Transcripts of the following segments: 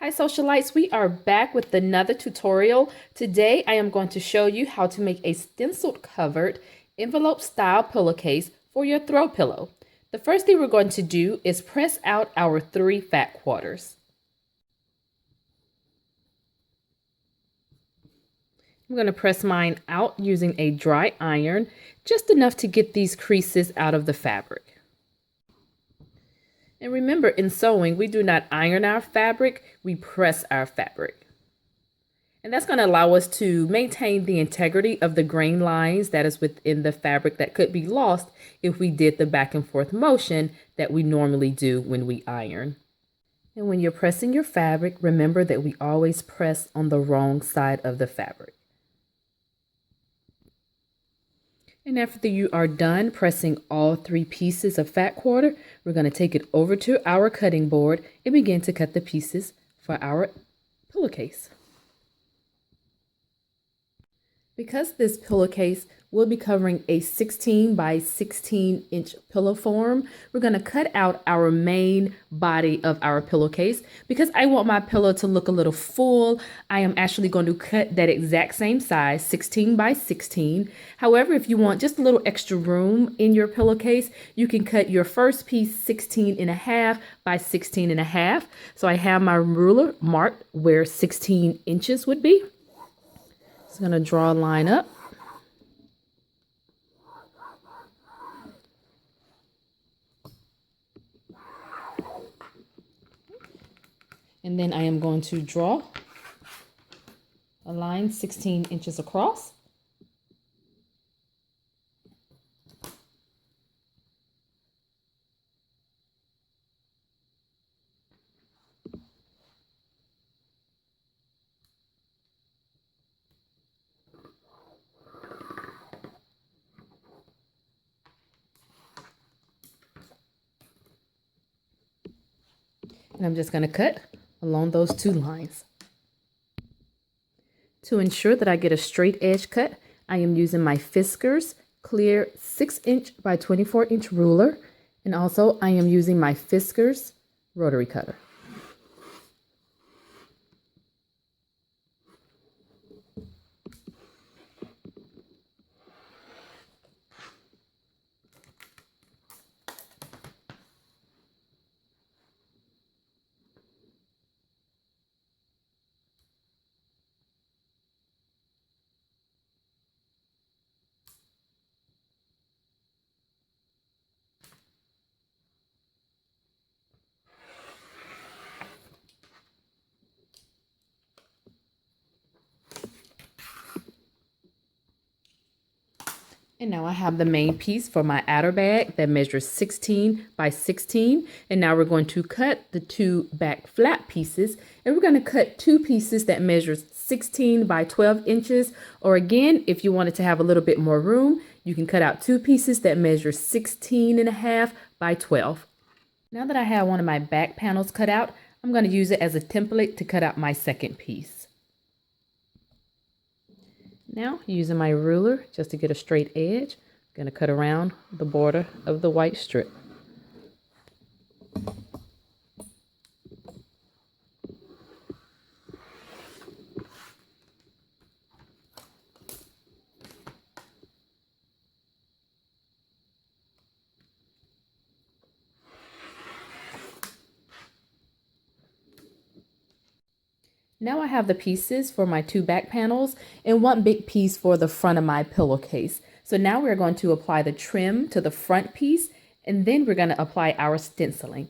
Hi socialites, we are back with another tutorial. Today I am going to show you how to make a stenciled covered envelope style pillowcase for your throw pillow. The first thing we're going to do is press out our 3 fat quarters. I'm going to press mine out using a dry iron, just enough to get these creases out of the fabric. And remember, in sewing, we do not iron our fabric, we press our fabric. And that's going to allow us to maintain the integrity of the grain lines that is within the fabric that could be lost if we did the back and forth motion that we normally do when we iron. And when you're pressing your fabric, remember that we always press on the wrong side of the fabric. And after you are done pressing all 3 pieces of fat quarter, we're going to take it over to our cutting board and begin to cut the pieces for our pillowcase. Because this pillowcase will be covering a 16 by 16 inch pillow form, we're going to cut out our main body of our pillowcase. Because I want my pillow to look a little full, I am actually going to cut that exact same size, 16 by 16. However, if you want just a little extra room in your pillowcase, you can cut your first piece 16 and a half by 16 and a half. So I have my ruler marked where 16 inches would be. So I'm going to draw a line up. And then I am going to draw a line 16 inches across. And I'm just going to cut along those 2 lines. To ensure that I get a straight edge cut, I am using my Fiskars clear 6-inch by 24-inch ruler, and also I am using my Fiskars rotary cutter. And now I have the main piece for my outer bag that measures 16 by 16. And now we're going to cut the 2 back flat pieces. And we're going to cut 2 pieces that measures 16 by 12 inches. Or again, if you wanted to have a little bit more room, you can cut out 2 pieces that measure 16 and a half by 12. Now that I have one of my back panels cut out, I'm going to use it as a template to cut out my second piece. Now, using my ruler just to get a straight edge, I'm going to cut around the border of the white strip. Now I have the pieces for my 2 back panels and 1 big piece for the front of my pillowcase. So now we're going to apply the trim to the front piece, and then we're going to apply our stenciling.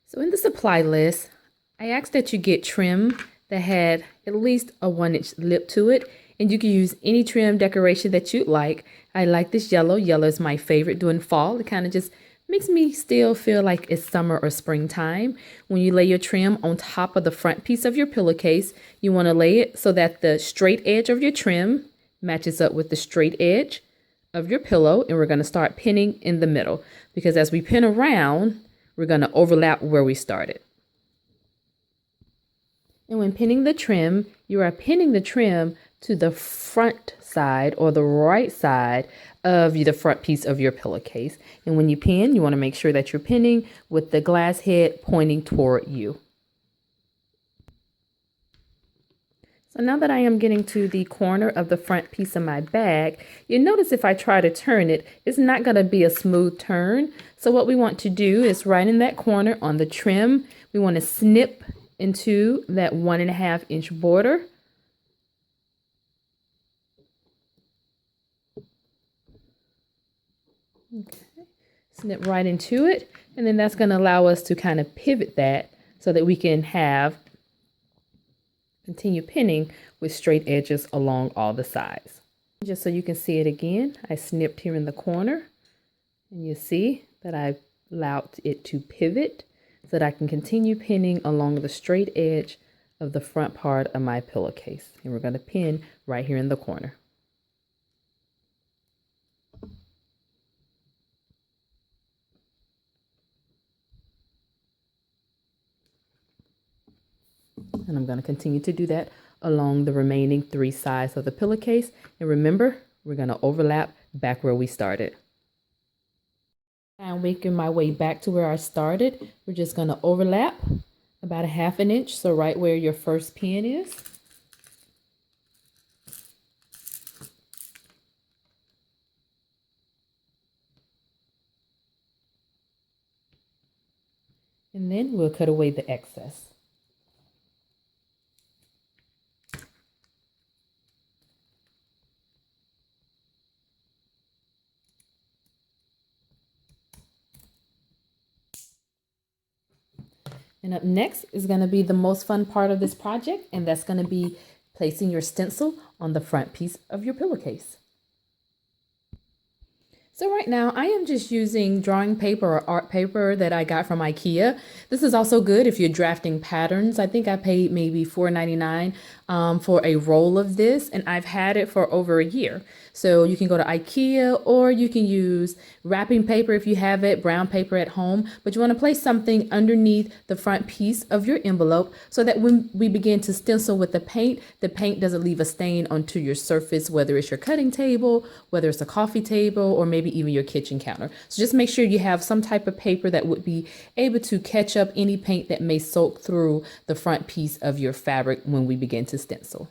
So in the supply list, I asked that you get trim that had at least a 1-inch lip to it, and you can use any trim decoration that you'd like. I like this yellow. Yellow is my favorite during fall. It kind of just makes me still feel like it's summer or springtime. When you lay your trim on top of the front piece of your pillowcase, you want to lay it so that the straight edge of your trim matches up with the straight edge of your pillow. And we're going to start pinning in the middle, because as we pin around, we're going to overlap where we started. And when pinning the trim, you are pinning the trim to the front side or the right side of the front piece of your pillowcase. And when you pin, you want to make sure that you're pinning with the glass head pointing toward you. So now that I am getting to the corner of the front piece of my bag, you notice if I try to turn it, it's not going to be a smooth turn. So what we want to do is right in that corner on the trim, we want to snip into that 1.5 inch border. Okay, snip right into it, and then that's going to allow us to kind of pivot that so that we can continue pinning with straight edges along all the sides. Just so you can see it again, I snipped here in the corner, and you see that I've allowed it to pivot so that I can continue pinning along the straight edge of the front part of my pillowcase. And we're going to pin right here in the corner. And I'm going to continue to do that along the remaining 3 sides of the pillowcase. And remember, we're going to overlap back where we started. I'm making my way back to where I started. We're just going to overlap about 1/2 inch, so right where your first pin is. And then we'll cut away the excess. And up next is going to be the most fun part of this project, and that's going to be placing your stencil on the front piece of your pillowcase. So right now I am just using drawing paper or art paper that I got from IKEA. This is also good if you're drafting patterns. I think I paid maybe $4.99 for a roll of this, and I've had it for over a year. So you can go to IKEA, or you can use wrapping paper if you have it, brown paper at home, but you want to place something underneath the front piece of your envelope so that when we begin to stencil with the paint doesn't leave a stain onto your surface, whether it's your cutting table, whether it's a coffee table, or maybe even your kitchen counter. So just make sure you have some type of paper that would be able to catch up any paint that may soak through the front piece of your fabric when we begin to stencil.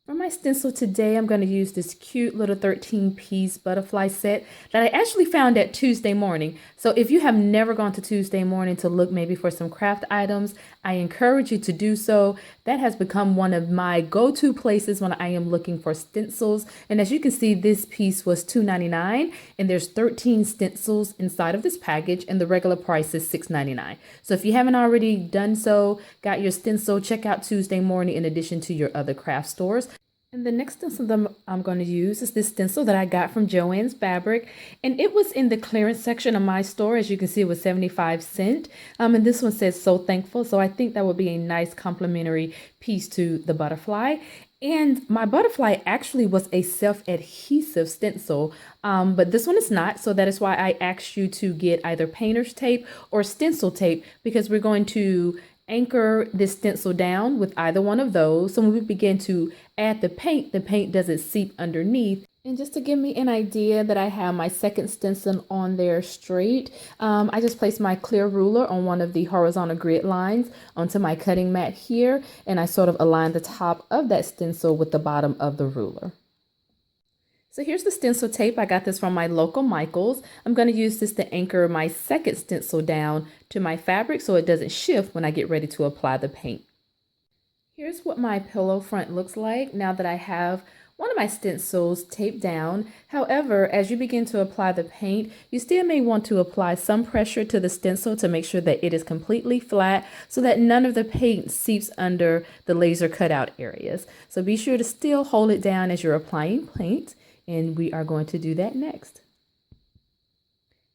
For my stencil today, I'm going to use this cute little 13-piece butterfly set that I actually found at Tuesday Morning. So if you have never gone to Tuesday Morning to look maybe for some craft items, I encourage you to do so. That has become one of my go-to places when I am looking for stencils. And as you can see, this piece was $2.99, and there's 13 stencils inside of this package, and the regular price is $6.99. So if you haven't already done so, got your stencil, check out Tuesday Morning in addition to your other craft stores. And the next stencil that I'm going to use is this stencil that I got from Joann's Fabric. And it was in the clearance section of my store. As you can see, it was 75 cents. And this one says "So Thankful." So I think that would be a nice complementary piece to the butterfly. And my butterfly actually was a self-adhesive stencil, but this one is not. So that is why I asked you to get either painter's tape or stencil tape, because we're going to anchor this stencil down with either one of those. So when we begin to add the paint doesn't seep underneath. And just to give me an idea that I have my second stencil on there straight, I just placed my clear ruler on one of the horizontal grid lines onto my cutting mat here, and I sort of aligned the top of that stencil with the bottom of the ruler. So here's the stencil tape. I got this from my local Michaels. I'm going to use this to anchor my second stencil down to my fabric so it doesn't shift when I get ready to apply the paint. Here's what my pillow front looks like now that I have one of my stencils taped down. However, as you begin to apply the paint, you still may want to apply some pressure to the stencil to make sure that it is completely flat so that none of the paint seeps under the laser cutout areas. So be sure to still hold it down as you're applying paint. And we are going to do that next.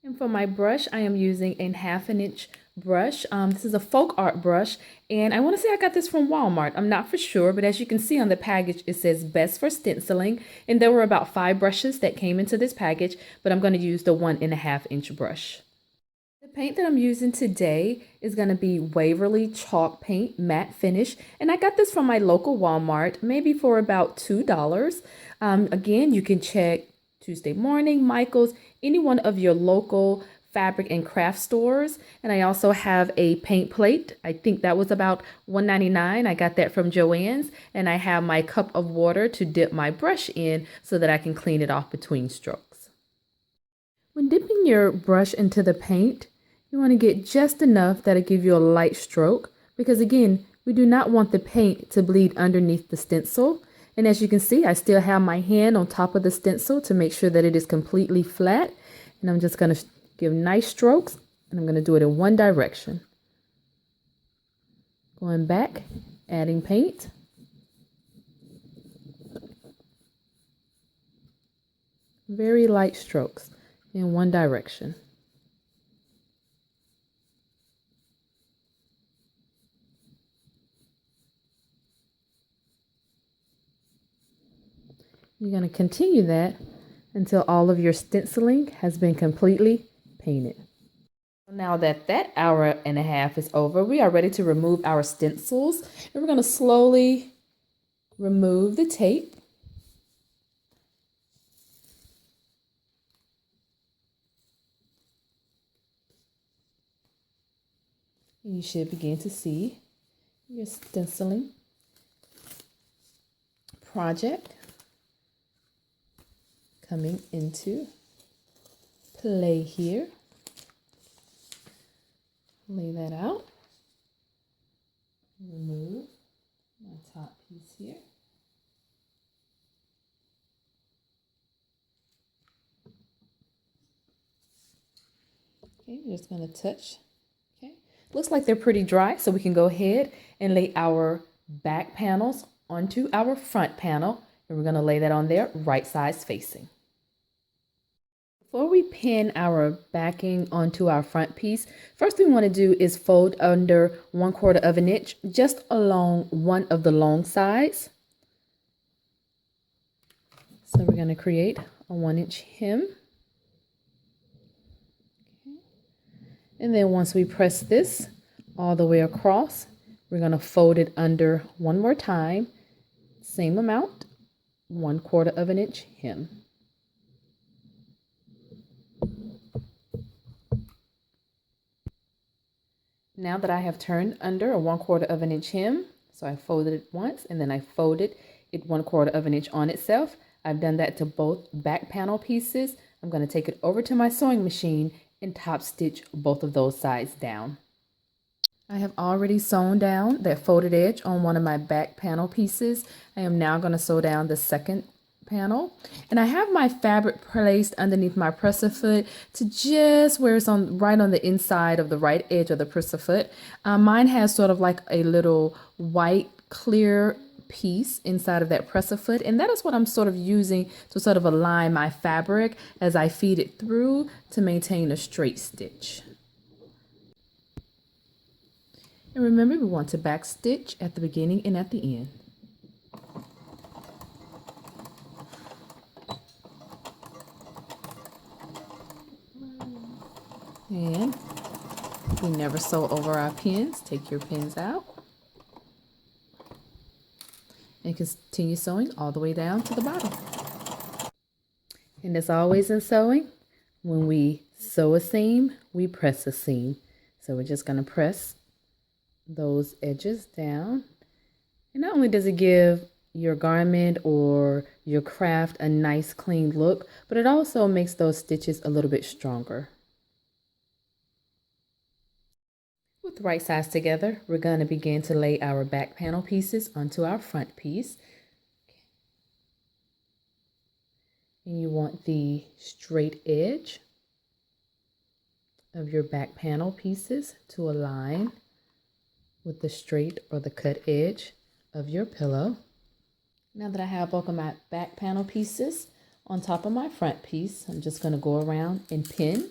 And for my brush, I am using a 1/2 inch brush. This is a folk art brush, and I want to say I got this from Walmart. I'm not for sure, but as you can see on the package, it says best for stenciling. And there were about 5 brushes that came into this package, but I'm going to use the 1.5 inch brush. The paint that I'm using today is going to be Waverly Chalk Paint Matte Finish, and I got this from my local Walmart, maybe for about $2. Again, you can check Tuesday Morning, Michael's, any one of your local fabric and craft stores. And I also have a paint plate. I think that was about $1.99. I got that from Joann's. And I have my cup of water to dip my brush in so that I can clean it off between strokes. When dipping your brush into the paint, you want to get just enough that'll give you a light stroke, because again, we do not want the paint to bleed underneath the stencil. And as you can see, I still have my hand on top of the stencil to make sure that it is completely flat. And I'm just going to give nice strokes, and I'm going to do it in one direction. Going back, adding paint. Very light strokes in one direction. You're going to continue that until all of your stenciling has been completely painted. Now that that hour and a half is over, we are ready to remove our stencils. And we're going to slowly remove the tape. And you should begin to see your stenciling project coming into play here. Lay that out. Remove my top piece here. Okay, we're just going to touch. Okay, looks like they're pretty dry, so we can go ahead and lay our back panels onto our front panel, and we're going to lay that on there right sides facing. Before we pin our backing onto our front piece, first thing we want to do is fold under 1/4 of an inch just along one of the long sides. So we're going to create a 1-inch hem. Okay. And then once we press this all the way across, we're going to fold it under one more time, same amount, 1/4 of an inch hem. Now that I have turned under a 1/4 of an inch hem, so I folded it once and then I folded it 1/4 of an inch on itself. I've done that to both back panel pieces. I'm going to take it over to my sewing machine and top stitch both of those sides down. I have already sewn down that folded edge on one of my back panel pieces. I am now going to sew down the second panel, and I have my fabric placed underneath my presser foot to just where it's on right on the inside of the right edge of the presser foot. Mine has sort of like a little white clear piece inside of that presser foot, and that is what I'm sort of using to sort of align my fabric as I feed it through to maintain a straight stitch. And remember, we want to back stitch at the beginning and at the end. And we never sew over our pins. Take your pins out and continue sewing all the way down to the bottom. And as always in sewing, when we sew a seam, we press a seam. So we're just going to press those edges down. And not only does it give your garment or your craft a nice clean look, but it also makes those stitches a little bit stronger. With the right sides together, we're going to begin to lay our back panel pieces onto our front piece. And you want the straight edge of your back panel pieces to align with the straight or the cut edge of your pillow. Now that I have both of my back panel pieces on top of my front piece, I'm just going to go around and pin.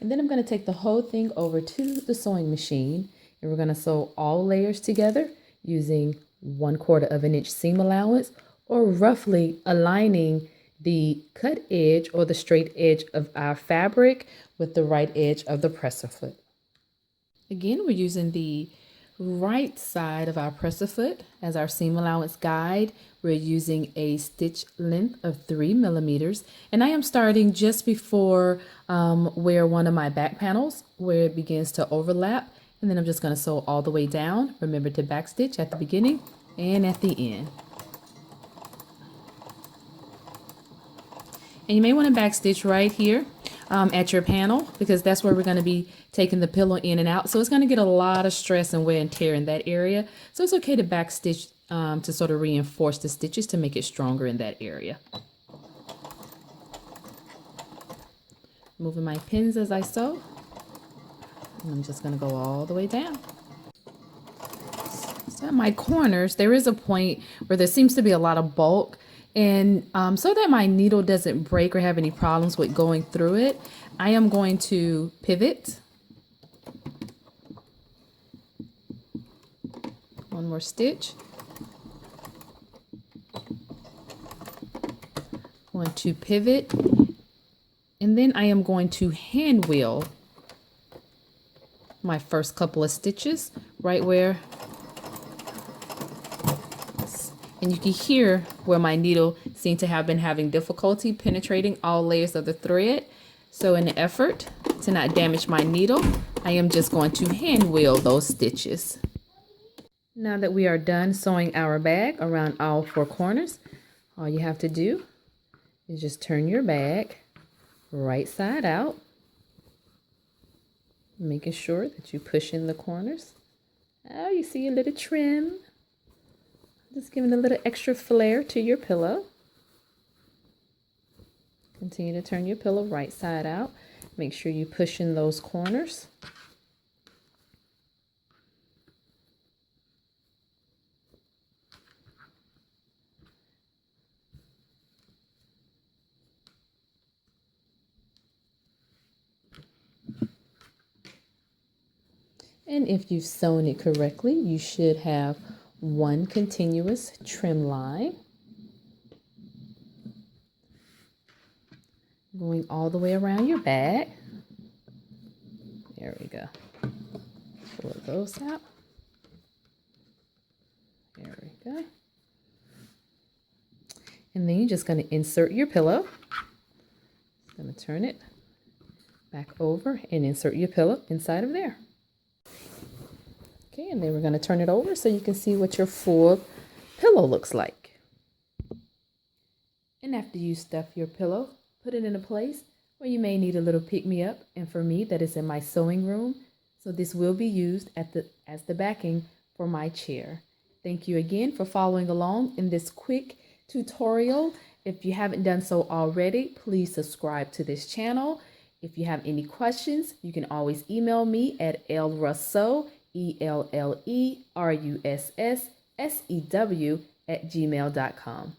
And then I'm going to take the whole thing over to the sewing machine, and we're going to sew all layers together using 1/4 of an inch seam allowance, or roughly aligning the cut edge or the straight edge of our fabric with the right edge of the presser foot. Again, we're using the right side of our presser foot as our seam allowance guide. We're using a stitch length of 3 millimeters, and I am starting just before where one of my back panels where it begins to overlap, and then I'm just going to sew all the way down. Remember to back stitch at the beginning and at the end. And you may want to back stitch right here at your panel, because that's where we're going to be taking the pillow in and out. So it's going to get a lot of stress and wear and tear in that area. So it's okay to back stitch to sort of reinforce the stitches to make it stronger in that area. Moving my pins as I sew. And I'm just going to go all the way down. So at my corners, there is a point where there seems to be a lot of bulk. And so that my needle doesn't break or have any problems with going through it, I am going to pivot. One more stitch. Going to pivot. And then I am going to hand wheel my first couple of stitches right where. And you can hear where my needle seemed to have been having difficulty penetrating all layers of the thread. So in the effort to not damage my needle, I am just going to hand wheel those stitches. Now that we are done sewing our bag around all 4 corners, all you have to do is just turn your bag right side out, making sure that you push in the corners. Oh, you see a little trim. Just giving a little extra flair to your pillow. Continue to turn your pillow right side out. Make sure you push in those corners. And if you've sewn it correctly, you should have one continuous trim line going all the way around your bag. There we go. Pull those out. There we go. And then you're just going to insert your pillow. I'm going to turn it back over and insert your pillow inside of there. Okay, and then we're going to turn it over so you can see what your full pillow looks like. And after you stuff your pillow, put it in a place where you may need a little pick-me-up. And for me, that is in my sewing room. So this will be used as the backing for my chair. Thank you again for following along in this quick tutorial. If you haven't done so already, please subscribe to this channel. If you have any questions, you can always email me at elrusssew, ELLERUSSSEW @gmail.com.